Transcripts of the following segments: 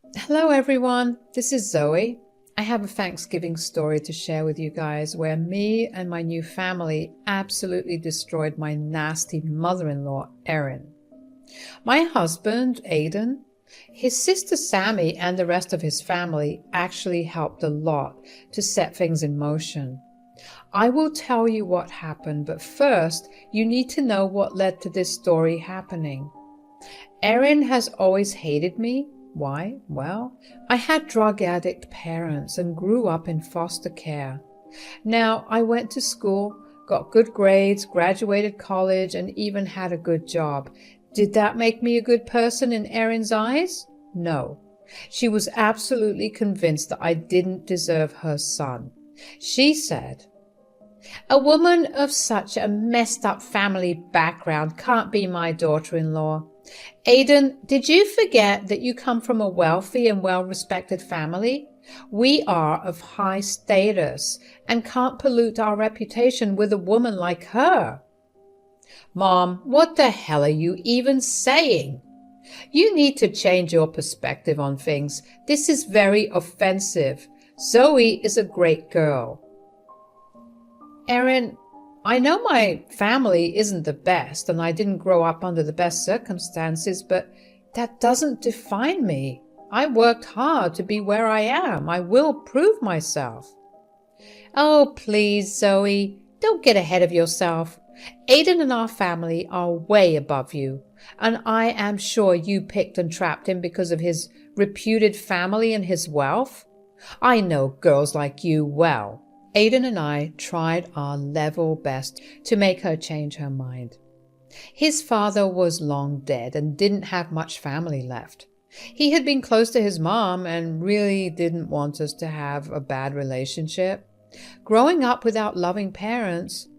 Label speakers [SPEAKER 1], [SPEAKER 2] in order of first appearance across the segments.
[SPEAKER 1] Hello everyone, this is Zoe. I have a Thanksgiving story to share with you guys where me and my new family absolutely destroyed my nasty mother-in-law, Erin. My husband, Aidan, his sister Sammy, and the rest of his family actually helped a lot to set things in motion. I will tell you what happened, but first you need to know what led to this story happening. Erin has always hated me. Why? Well, I had drug addict parents and grew up in foster care. Now, I went to school, got good grades, graduated college, and even had a good job. Did that make me a good person in Erin's eyes? No. She was absolutely convinced that I didn't deserve her son. She said, "A woman of such a messed up family background can't be my daughter-in-law. Aidan, did you forget that you come from a wealthy and well-respected family? We are of high status and can't pollute our reputation with a woman like her." "Mom, what the hell are you even saying? You need to change your perspective on things. This is very offensive. Zoe is a great girl." "Erin, I know my family isn't the best and I didn't grow up under the best circumstances, but that doesn't define me. I worked hard to be where I am. I will prove myself." "Oh, please, Zoe, don't get ahead of yourself. Aidan and our family are way above you, and I am sure you picked and trapped him because of his reputed family and his wealth. I know girls like you well." Aidan and I tried our level best to make her change her mind. His father was long dead and didn't have much family left. He had been close to his mom and really didn't want us to have a bad relationship. Growing up without loving parents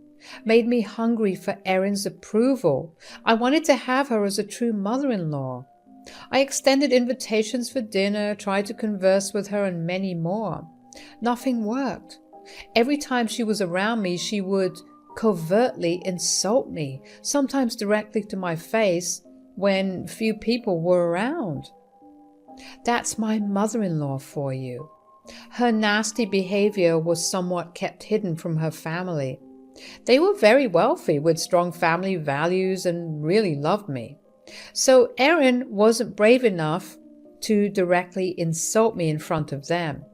[SPEAKER 1] made me hungry for Erin's approval. I wanted to have her as a true mother-in-law. I extended invitations for dinner, tried to converse with her, and many more. Nothing worked. Every time she was around me, she would covertly insult me, sometimes directly to my face when few people were around. That's my mother-in-law for you. Her nasty behavior was somewhat kept hidden from her family. They were very wealthy with strong family values and really loved me. So Erin wasn't brave enough to directly insult me in front of them.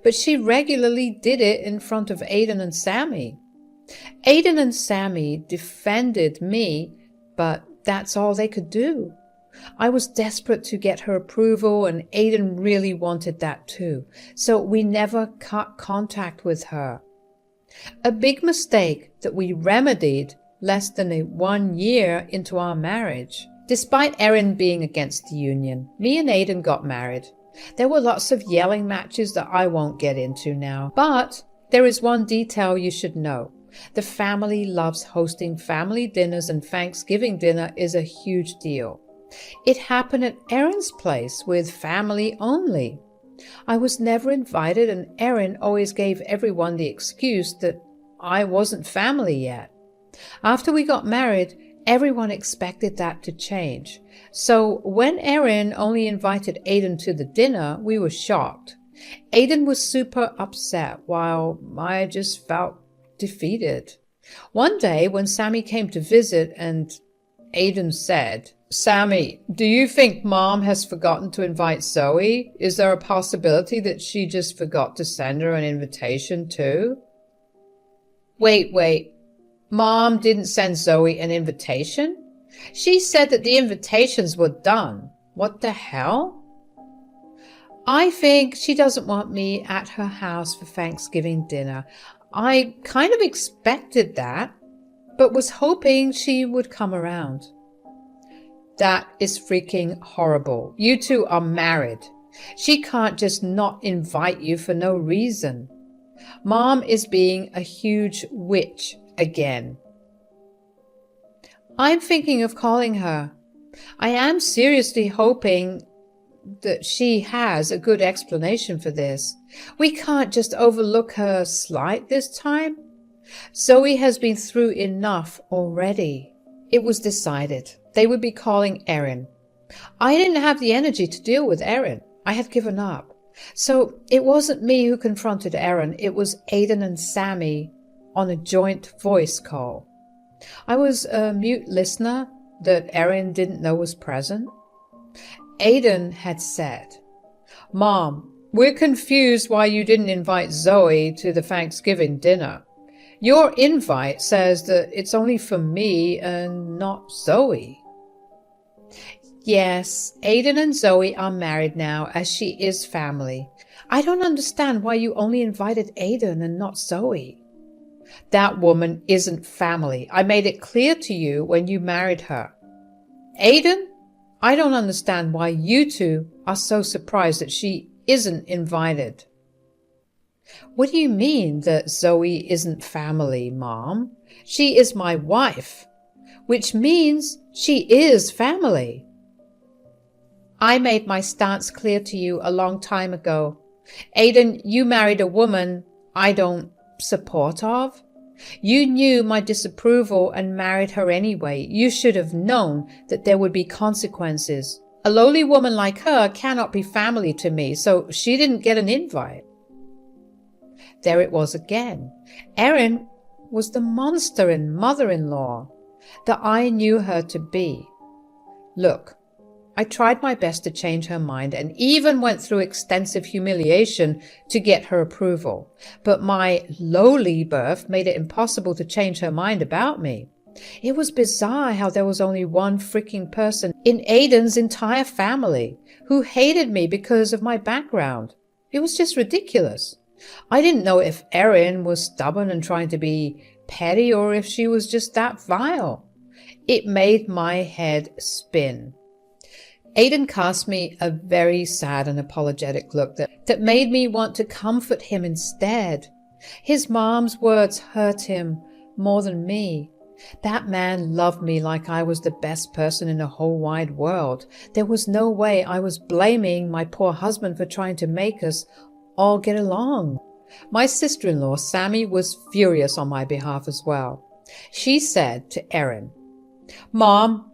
[SPEAKER 1] But she regularly did it in front of Aidan and Sammy. Aidan and Sammy defended me, but that's all they could do. I was desperate to get her approval, and Aidan really wanted that too, so we never cut contact with her. A big mistake that we remedied less than 1 year into our marriage. Despite Erin being against the union, me and Aidan got married. There were lots of yelling matches that I won't get into now, but there is one detail you should know. The family loves hosting family dinners, and Thanksgiving dinner is a huge deal. It happened at Erin's place with family only. I was never invited, and Erin always gave everyone the excuse that I wasn't family yet. After we got married, everyone expected that to change. So when Erin only invited Aidan to the dinner, we were shocked. Aidan was super upset, while I just felt defeated. One day when Sammy came to visit and Aidan said, "Sammy, do you think Mom has forgotten to invite Zoe? Is there a possibility that she just forgot to send her an invitation too?" Wait. Mom didn't send Zoe an invitation? She said that the invitations were done. What the hell? I think she doesn't want me at her house for Thanksgiving dinner. I kind of expected that, but was hoping she would come around. That is freaking horrible. You two are married. She can't just not invite you for no reason. Mom is being a huge witch again. I'm thinking of calling her. I am seriously hoping that she has a good explanation for this. We can't just overlook her slight this time. Zoe has been through enough already. It was decided they would be calling Erin. I didn't have the energy to deal with Erin. I had given up. So it wasn't me who confronted Erin, it was Aidan and Sammy on a joint voice call. I was a mute listener that Erin didn't know was present. Aidan had said, "Mom, we're confused why you didn't invite Zoe to the Thanksgiving dinner. Your invite says that it's only for me and not Zoe." Yes, Aidan and Zoe are married now, as she is family. I don't understand why you only invited Aidan and not Zoe. That woman isn't family. I made it clear to you when you married her. Aidan, I don't understand why you two are so surprised that she isn't invited. What do you mean that Zoe isn't family, Mom? She is my wife, which means she is family. I made my stance clear to you a long time ago. Aidan, you married a woman I don't support of. You knew my disapproval and married her anyway. You should have known that there would be consequences. A lowly woman like her cannot be family to me, so she didn't get an invite. There it was again. Erin was the monster and mother-in-law that I knew her to be. Look, I tried my best to change her mind and even went through extensive humiliation to get her approval. But my lowly birth made it impossible to change her mind about me. It was bizarre how there was only one freaking person in Aidan's entire family who hated me because of my background. It was just ridiculous. I didn't know if Erin was stubborn and trying to be petty or if she was just that vile. It made my head spin. Aidan cast me a very sad and apologetic look that made me want to comfort him instead. His mom's words hurt him more than me. That man loved me like I was the best person in the whole wide world. There was no way I was blaming my poor husband for trying to make us all get along. My sister-in-law, Sammy, was furious on my behalf as well. She said to Erin, "Mom,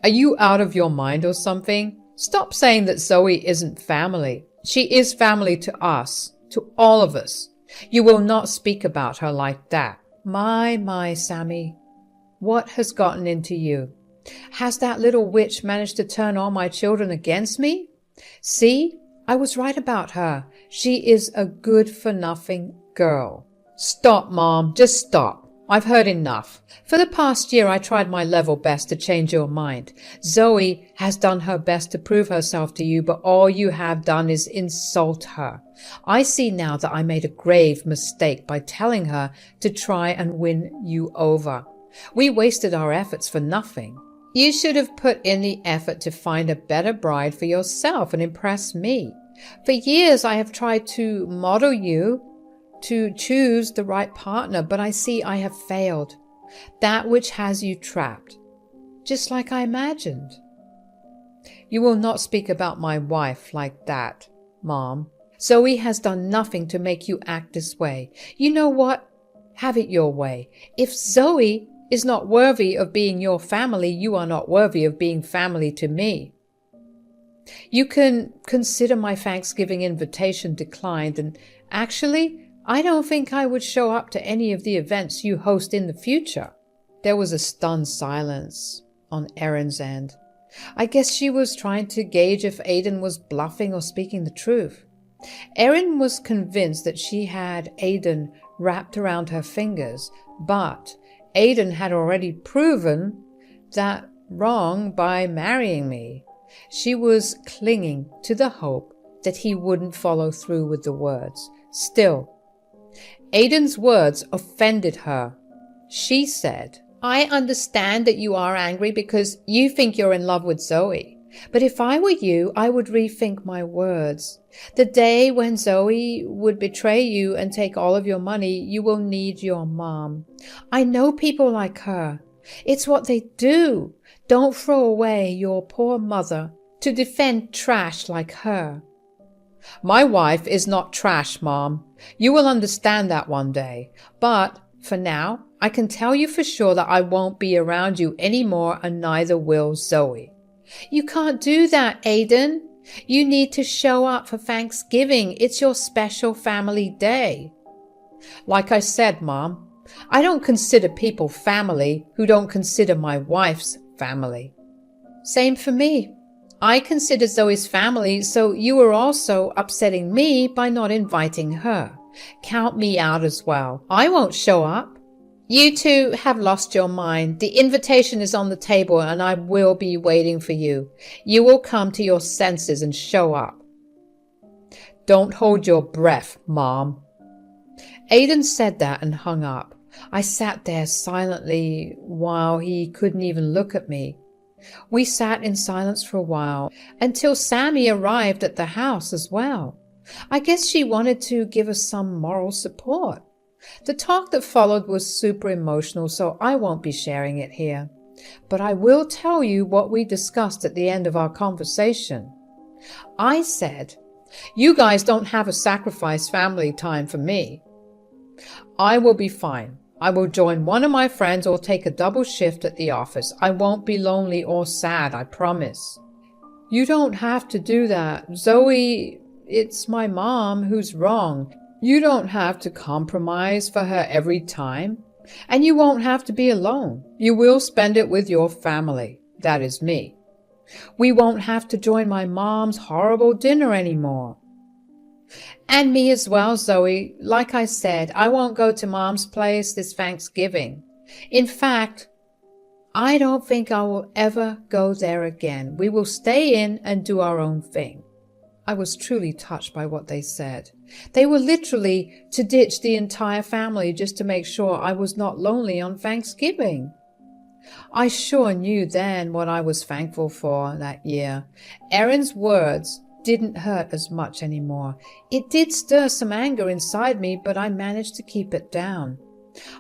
[SPEAKER 1] are you out of your mind or something? Stop saying that Zoe isn't family. She is family to us, to all of us. You will not speak about her like that." My, Sammy, what has gotten into you? Has that little witch managed to turn all my children against me? See, I was right about her. She is a good-for-nothing girl. Stop, Mom, just stop. I've heard enough. For the past year, I tried my level best to change your mind. Zoe has done her best to prove herself to you, but all you have done is insult her. I see now that I made a grave mistake by telling her to try and win you over. We wasted our efforts for nothing. You should have put in the effort to find a better bride for yourself and impress me. For years, I have tried to model you, to choose the right partner, but I see I have failed. That which has you trapped, just like I imagined. You will not speak about my wife like that, Mom. Zoe has done nothing to make you act this way. You know what? Have it your way. If Zoe is not worthy of being your family, you are not worthy of being family to me. You can consider my Thanksgiving invitation declined, and actually, I don't think I would show up to any of the events you host in the future. There was a stunned silence on Erin's end. I guess she was trying to gauge if Aidan was bluffing or speaking the truth. Erin was convinced that she had Aidan wrapped around her fingers, but Aidan had already proven that wrong by marrying me. She was clinging to the hope that he wouldn't follow through with the words. Still, Aidan's words offended her. She said, "I understand that you are angry because you think you're in love with Zoe. But if I were you, I would rethink my words. The day when Zoe would betray you and take all of your money, you will need your mom. I know people like her. It's what they do. Don't throw away your poor mother to defend trash like her." My wife is not trash, Mom. You will understand that one day. But for now, I can tell you for sure that I won't be around you anymore, and neither will Zoe. You can't do that, Aidan. You need to show up for Thanksgiving. It's your special family day. Like I said, Mom, I don't consider people family who don't consider my wife's family. Same for me. I consider Zoe's family, so you are also upsetting me by not inviting her. Count me out as well. I won't show up. You two have lost your mind. The invitation is on the table and I will be waiting for you. You will come to your senses and show up. Don't hold your breath, Mom. Aidan said that and hung up. I sat there silently while he couldn't even look at me. We sat in silence for a while until Sammy arrived at the house as well. I guess she wanted to give us some moral support. The talk that followed was super emotional, so I won't be sharing it here. But I will tell you what we discussed at the end of our conversation. I said, "You guys don't have a sacrifice family time for me. I will be fine. I will join one of my friends or take a double shift at the office. I won't be lonely or sad, I promise." You don't have to do that. Zoe, it's my mom who's wrong. You don't have to compromise for her every time. And you won't have to be alone. You will spend it with your family. That is me. We won't have to join my mom's horrible dinner anymore. And me as well, Zoe. Like I said, I won't go to Mom's place this Thanksgiving. In fact, I don't think I will ever go there again. We will stay in and do our own thing. I was truly touched by what they said. They were literally to ditch the entire family just to make sure I was not lonely on Thanksgiving. I sure knew then what I was thankful for that year. Erin's words didn't hurt as much anymore. It did stir some anger inside me, but I managed to keep it down.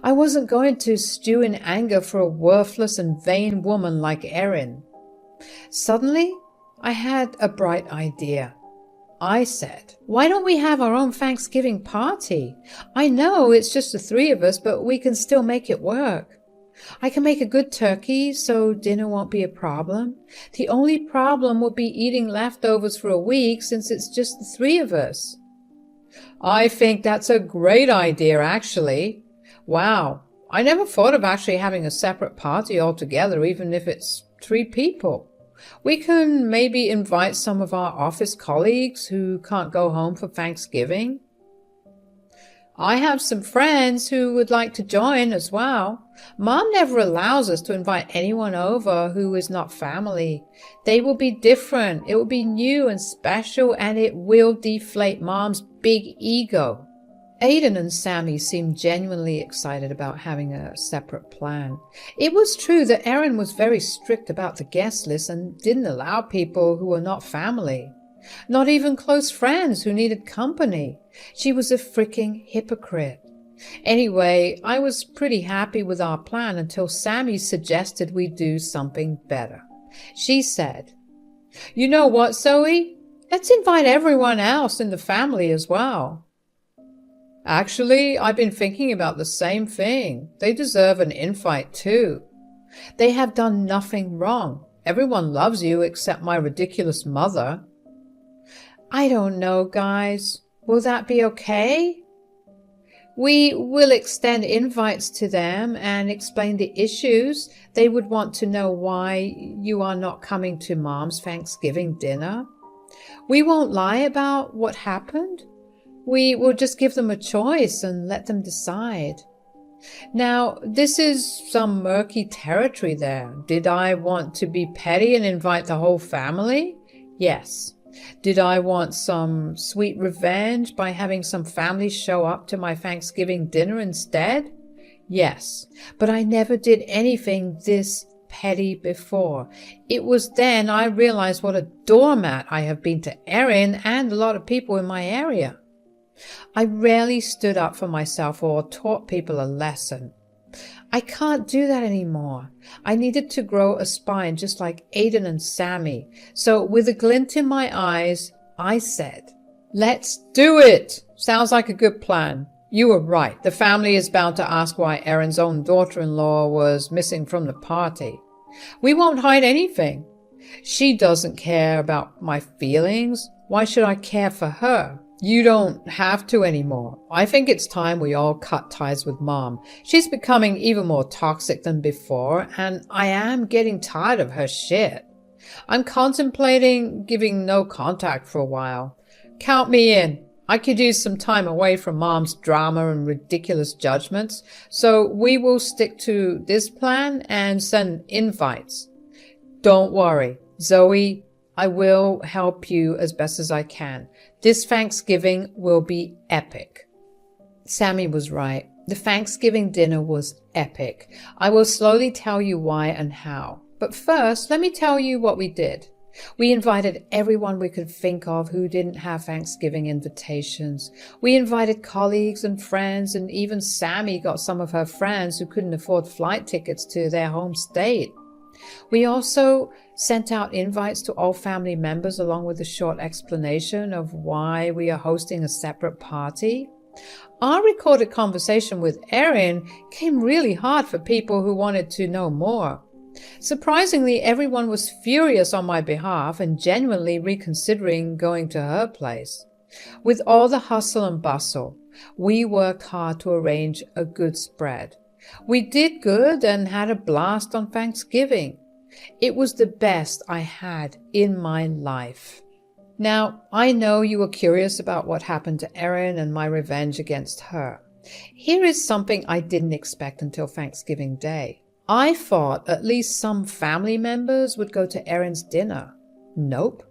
[SPEAKER 1] I wasn't going to stew in anger for a worthless and vain woman like Erin. Suddenly, I had a bright idea. I said, "Why don't we have our own Thanksgiving party? I know it's just the three of us, but we can still make it work. I can make a good turkey, so dinner won't be a problem. The only problem will be eating leftovers for a week since it's just the three of us." I think that's a great idea, actually. Wow, I never thought of actually having a separate party altogether, even if it's 3 people. We can maybe invite some of our office colleagues who can't go home for Thanksgiving. I have some friends who would like to join as well. Mom never allows us to invite anyone over who is not family. They will be different. It will be new and special, and it will deflate Mom's big ego. Aidan and Sammy seemed genuinely excited about having a separate plan. It was true that Erin was very strict about the guest list and didn't allow people who were not family. Not even close friends who needed company. She was a freaking hypocrite. Anyway, I was pretty happy with our plan until Sammy suggested we do something better. She said, "You know what, Zoe? Let's invite everyone else in the family as well." Actually, I've been thinking about the same thing. They deserve an invite too. They have done nothing wrong. Everyone loves you except my ridiculous mother. I don't know, guys. Will that be okay? We will extend invites to them and explain the issues. They would want to know why you are not coming to Mom's Thanksgiving dinner. We won't lie about what happened. We will just give them a choice and let them decide. Now, this is some murky territory there. Did I want to be petty and invite the whole family? Yes. Did I want some sweet revenge by having some family show up to my Thanksgiving dinner instead? Yes. But I never did anything this petty before. It was then I realized what a doormat I have been to Erin and a lot of people in my area. I rarely stood up for myself or taught people a lesson. I can't do that anymore. I needed to grow a spine just like Aidan and Sammy. So with a glint in my eyes, I said, "Let's do it! Sounds like a good plan. You were right. The family is bound to ask why Erin's own daughter-in-law was missing from the party. We won't hide anything. She doesn't care about my feelings. Why should I care for her? You don't have to anymore. I think it's time we all cut ties with Mom. She's becoming even more toxic than before, and I am getting tired of her shit. I'm contemplating giving no contact for a while. Count me in. I could use some time away from Mom's drama and ridiculous judgments, so we will stick to this plan and send invites. Don't worry, Zoe, I will help you as best as I can. This Thanksgiving will be epic. Sammy was right. The Thanksgiving dinner was epic. I will slowly tell you why and how. But first, let me tell you what we did. We invited everyone we could think of who didn't have Thanksgiving invitations. We invited colleagues and friends, and even Sammy got some of her friends who couldn't afford flight tickets to their home state. We also sent out invites to all family members along with a short explanation of why we are hosting a separate party. Our recorded conversation with Erin came really hard for people who wanted to know more. Surprisingly, everyone was furious on my behalf and genuinely reconsidering going to her place. With all the hustle and bustle, we worked hard to arrange a good spread. We did good and had a blast on Thanksgiving. It was the best I had in my life. Now, I know you were curious about what happened to Erin and my revenge against her. Here is something I didn't expect until Thanksgiving Day. I thought at least some family members would go to Erin's dinner. Nope.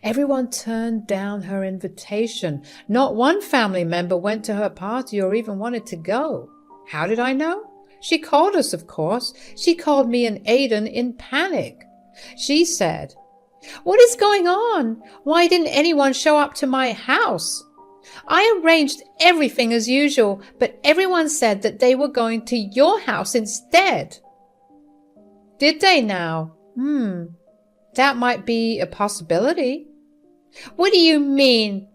[SPEAKER 1] Everyone turned down her invitation. Not one family member went to her party or even wanted to go. How did I know? She called us, of course. She called me and Aiden in panic. She said, "What is going on? Why didn't anyone show up to my house? I arranged everything as usual, but everyone said that they were going to your house instead." Did they now? That might be a possibility. What do you mean?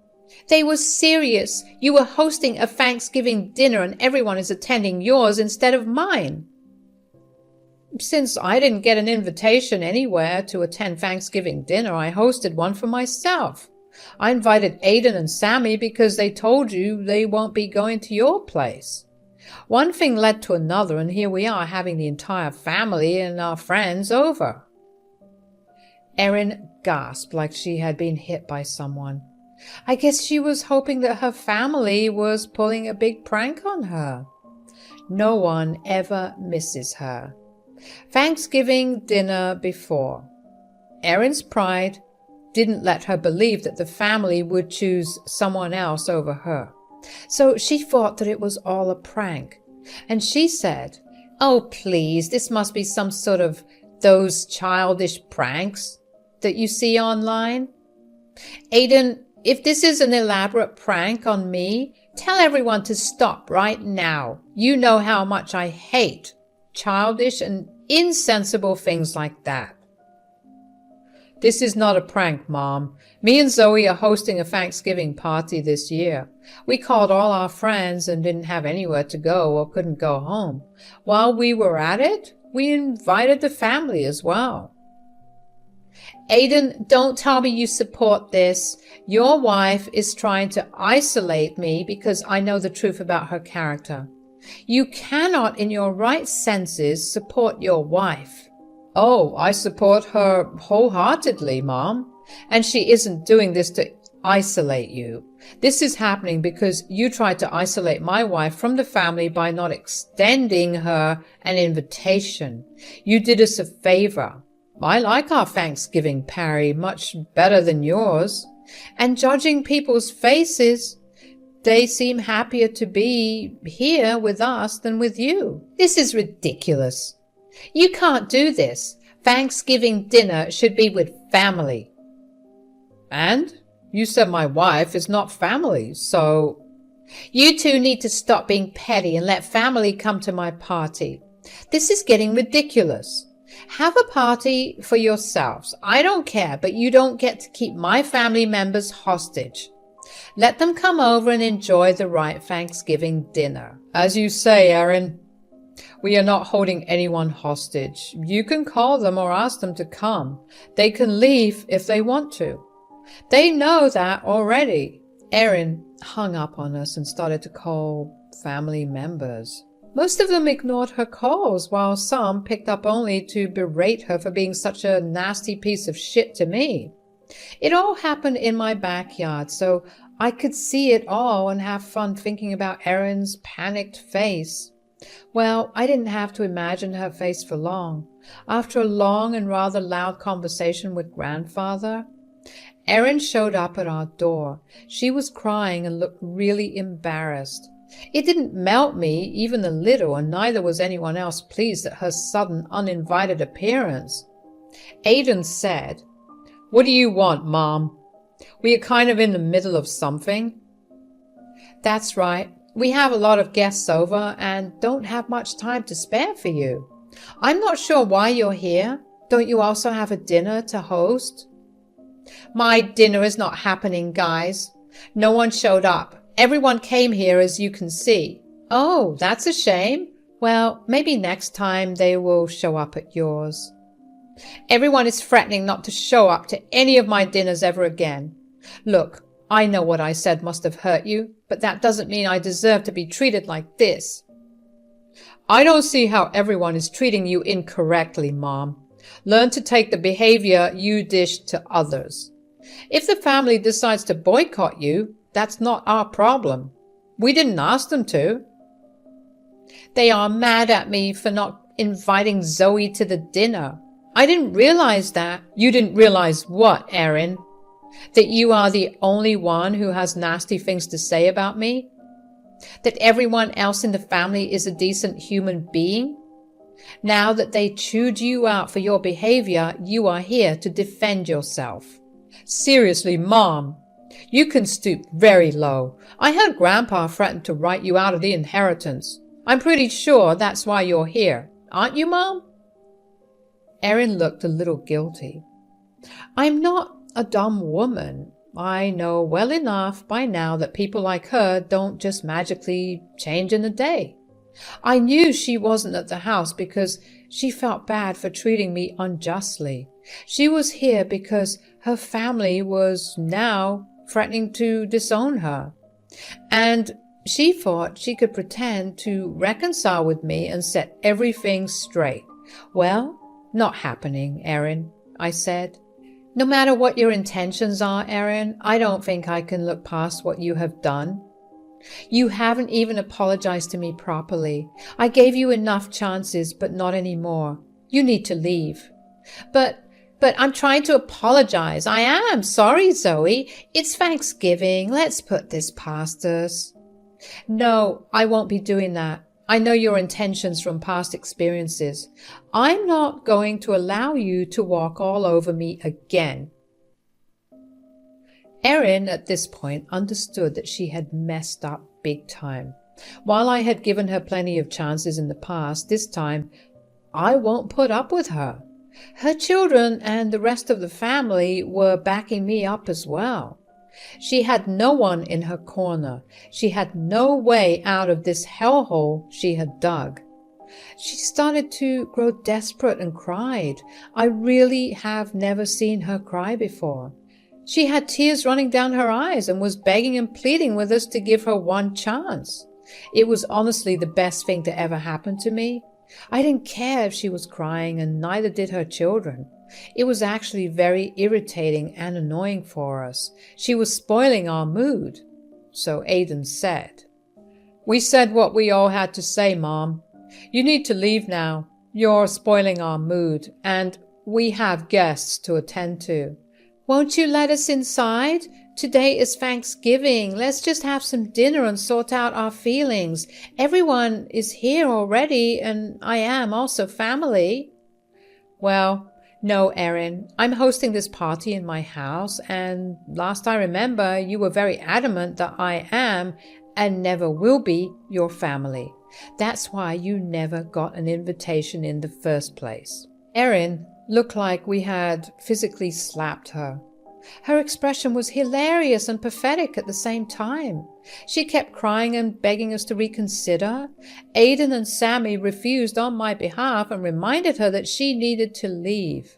[SPEAKER 1] They were serious. You were hosting a Thanksgiving dinner and everyone is attending yours instead of mine. Since I didn't get an invitation anywhere to attend Thanksgiving dinner, I hosted one for myself. I invited Aiden and Sammy because they told you they won't be going to your place. One thing led to another, and here we are having the entire family and our friends over. Erin gasped like she had been hit by someone. I guess she was hoping that her family was pulling a big prank on her. No one ever misses her. Thanksgiving dinner before. Erin's pride didn't let her believe that the family would choose someone else over her. So she thought that it was all a prank. And she said, "Oh, please, this must be some sort of those childish pranks that you see online. Aiden, if this is an elaborate prank on me, tell everyone to stop right now. You know how much I hate childish and insensible things like that." "This is not a prank, Mom. Me and Zoe are hosting a Thanksgiving party this year. We called all our friends and didn't have anywhere to go or couldn't go home. While we were at it, we invited the family as well." "Aiden, don't tell me you support this. Your wife is trying to isolate me because I know the truth about her character. You cannot in your right senses support your wife." "Oh, I support her wholeheartedly, Mom. And she isn't doing this to isolate you. This is happening because you tried to isolate my wife from the family by not extending her an invitation. You did us a favor. I like our Thanksgiving party much better than yours. And judging people's faces, they seem happier to be here with us than with you. This is ridiculous. You can't do this. Thanksgiving dinner should be with family." "And? You said my wife is not family, so—" "You two need to stop being petty and let family come to my party. This is getting ridiculous. Have a party for yourselves. I don't care, but you don't get to keep my family members hostage. Let them come over and enjoy the right Thanksgiving dinner." "As you say, Erin. We are not holding anyone hostage. You can call them or ask them to come. They can leave if they want to. They know that already. Erin hung up on us and started to call family members. Most of them ignored her calls, while some picked up only to berate her for being such a nasty piece of shit to me. It all happened in my backyard, so I could see it all and have fun thinking about Erin's panicked face. Well, I didn't have to imagine her face for long. After a long and rather loud conversation with Grandfather, Erin showed up at our door. She was crying and looked really embarrassed. It didn't melt me even a little, and neither was anyone else pleased at her sudden, uninvited appearance. Aidan said, "What do you want, Mom? We are kind of in the middle of something." "That's right. We have a lot of guests over and don't have much time to spare for you. I'm not sure why you're here. Don't you also have a dinner to host?" "My dinner is not happening, guys. No one showed up. Everyone came here, as you can see." "Oh, that's a shame. Well, maybe next time they will show up at yours." "Everyone is threatening not to show up to any of my dinners ever again. Look, I know what I said must have hurt you, but that doesn't mean I deserve to be treated like this." "I don't see how everyone is treating you incorrectly, Mom. Learn to take the behavior you dish to others. If the family decides to boycott you, that's not our problem. We didn't ask them to." "They are mad at me for not inviting Zoe to the dinner. I didn't realize that." "You didn't realize what, Erin? That you are the only one who has nasty things to say about me? That everyone else in the family is a decent human being? Now that they chewed you out for your behavior, you are here to defend yourself." "Seriously, Mom, you can stoop very low. I heard Grandpa threaten to write you out of the inheritance. I'm pretty sure that's why you're here. Aren't you, Mom?" Erin looked a little guilty. "I'm not a dumb woman. I know well enough by now that people like her don't just magically change in a day. I knew she wasn't at the house because she felt bad for treating me unjustly. She was here because her family was now threatening to disown her. And she thought she could pretend to reconcile with me and set everything straight. Well, not happening, Erin," I said. "No matter what your intentions are, Erin, I don't think I can look past what you have done. You haven't even apologized to me properly. I gave you enough chances, but not anymore. You need to leave." But I'm trying to apologize. I am sorry, Zoe. It's Thanksgiving. Let's put this past us." "No, I won't be doing that. I know your intentions from past experiences. I'm not going to allow you to walk all over me again." Erin at this point understood that she had messed up big time. While I had given her plenty of chances in the past, this time I won't put up with her. Her children and the rest of the family were backing me up as well. She had no one in her corner. She had no way out of this hellhole she had dug. She started to grow desperate and cried. I really have never seen her cry before. She had tears running down her eyes and was begging and pleading with us to give her one chance. It was honestly the best thing to ever happen to me. I didn't care if she was crying, and neither did her children. It was actually very irritating and annoying for us. She was spoiling our mood. So Aidan said, "We said what we all had to say, Mom. You need to leave now. You're spoiling our mood, and we have guests to attend to." "Won't you let us inside? Today is Thanksgiving. Let's just have some dinner and sort out our feelings. Everyone is here already, and I am also family." "Well, no, Erin. I'm hosting this party in my house, and last I remember, you were very adamant that I am and never will be your family. That's why you never got an invitation in the first place." Erin looked like we had physically slapped her. Her expression was hilarious and pathetic at the same time. She kept crying and begging us to reconsider. Aidan and Sammy refused on my behalf and reminded her that she needed to leave.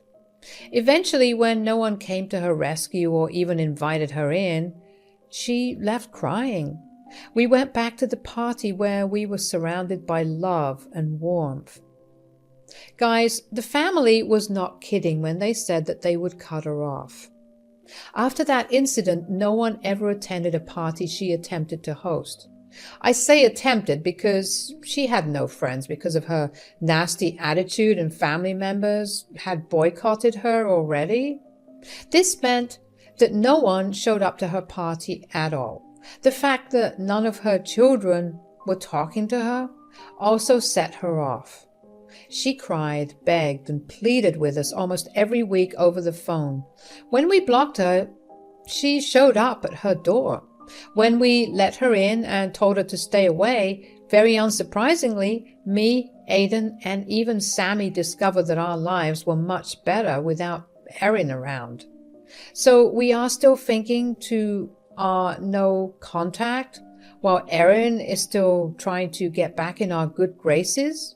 [SPEAKER 1] Eventually, when no one came to her rescue or even invited her in, she left crying. We went back to the party where we were surrounded by love and warmth. Guys, the family was not kidding when they said that they would cut her off. After that incident, no one ever attended a party she attempted to host. I say attempted because she had no friends because of her nasty attitude, and family members had boycotted her already. This meant that no one showed up to her party at all. The fact that none of her children were talking to her also set her off. She cried, begged, and pleaded with us almost every week over the phone. When we blocked her, she showed up at her door. When we let her in and told her to stay away, very unsurprisingly, me, Aidan, and even Sammy discovered that our lives were much better without Erin around. So we are still thinking to our no contact while Erin is still trying to get back in our good graces?